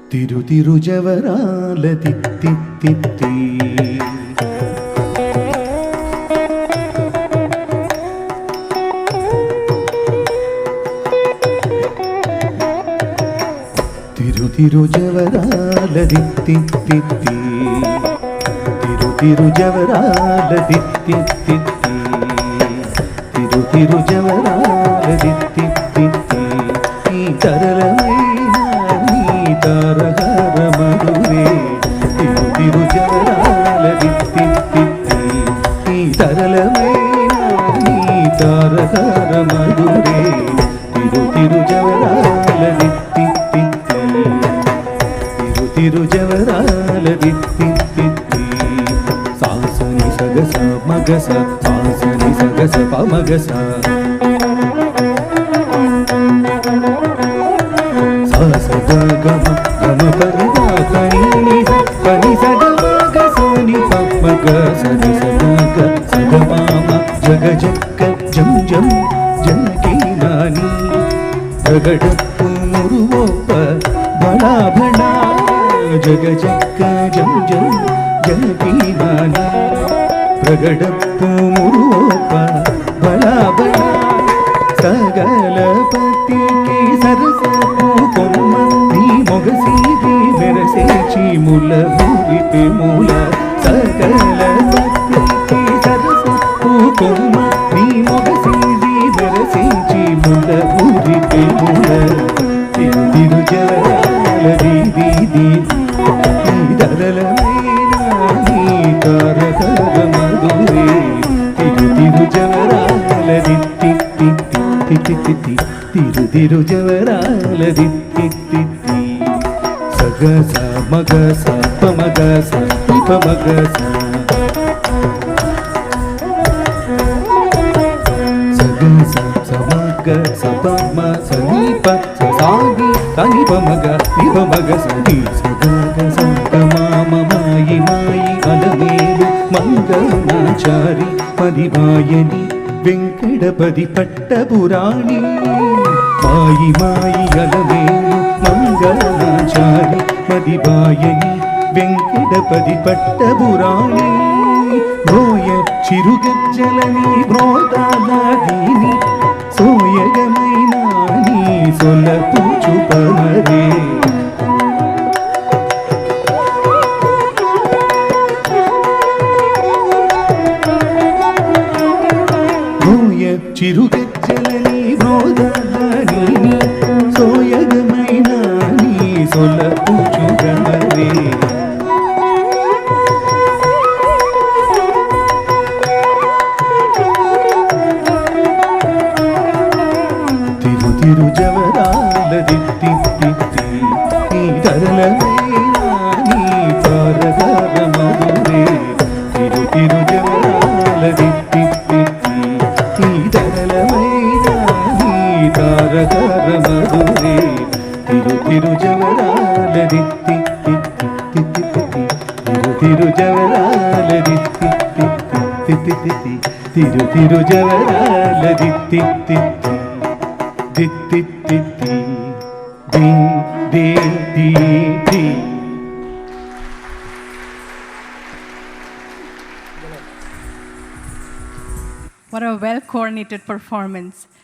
తిరుతిరుజవరాల తిత్తిత్తి తిరుతిరుజవరాల తిత్తిత్తి తిరుతిరుజవరాల తిత్తిత్తి తిరుతిరుజవరాల తిత్తిత్తి ఈ తరళమైన నీ తారహార మధురే తిరుతిరుజవరాల తిత్తిత్తి ఈ తరళమైన నీ తారహార మధురే తిరుతిరుజవరాల తిత్తిత్తి తిరుజవరాల తిత్తిత్తి సాసని సగస మగస సాసని సగస పమగస సాస గమ గమ పరిగా కని పని సగ మగ సని పమగ సని సగ సగమామ జగ జక్క జం జం జనకి నాని జగడప్పు మురువోప బడా బడా జగ జక్క జం జం జనకి నాని ప్రగడప్పు మురువోప బడా బడా సగల పతికి సరసపు కొమ్మ నీ మొగసీది మెరసే చీముల భూరిపి మూల సగల పతికి సరసపు కొమ్మ నీ మొగసీది మెరసే చీముల భూరిపి మూల తిరుజవరాల దీది ధరలమైన నీ తారకర మధురే తిరుజవరాల తిత్తిత్తి తిరుజవరాల తిత్తిత్తి సగ స మగ స పమగ స పమగ స సగ స సమగ స పమ స ని ప స సాగి కని పమగ ని పమగ స ని సగ స మామ మాయి మాయి అలమేలు మంగళాచారి పరివాయని వెంకటపతి పట్టపురాణి మాయి మాయి అలమేలు మంగళాచారి పరివాయని వెంకటపతి పట్టపురాణి భోయ చిరుగజ్జలని భ్రోతాదీని సోయగమైన నీ సొలపుచు పమరే చిరుగజ్జలని భ్రోదాని సోయగమైన నీ సొలపుచు పమరే తిరుజవరాల తిత్తిత్తి ఈ ధరలమైన నీ తారహార మధురే తిరుజవరాల తిత్తిత్తి ఈ ధరలమైన నీ తారహార మధురే తిరుజవరాల తిత్తిత్తి తిరుజవరాల తిత్తిత్తి తిరుజవరాల తిత్తిత్తి తిత్తిత్తి ది ది ది ది. What a well-coordinated performance.